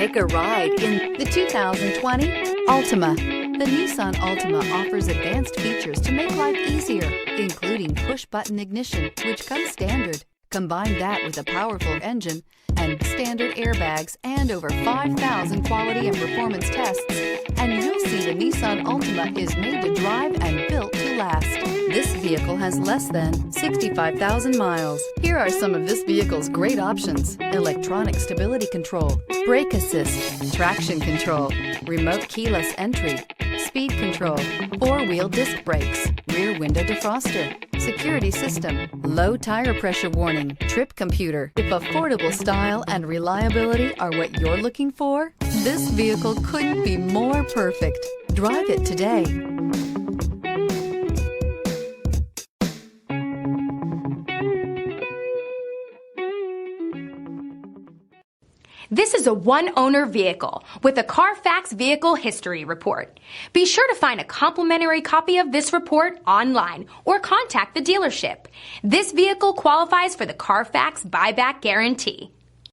Take a ride in the 2020 Altima. The Nissan Altima offers advanced features to make life easier, including push-button ignition, which comes standard. Combine that with a powerful engine and standard airbags and over 5,000 quality and performance tests, and you'll see the Nissan Altima is made to drive and built to last. This vehicle has less than 65,000 miles. Here are some of this vehicle's great options: electronic stability control, brake assist, traction control, remote keyless entry, speed control, four-wheel disc brakes, rear window defroster, security system, low tire pressure warning, trip computer. If affordable style and reliability are what you're looking for, this vehicle couldn't be more perfect. Drive it today. This is a one-owner vehicle with a Carfax Vehicle History Report. Be sure to find a complimentary copy of this report online or contact the dealership. This vehicle qualifies for the Carfax Buyback Guarantee.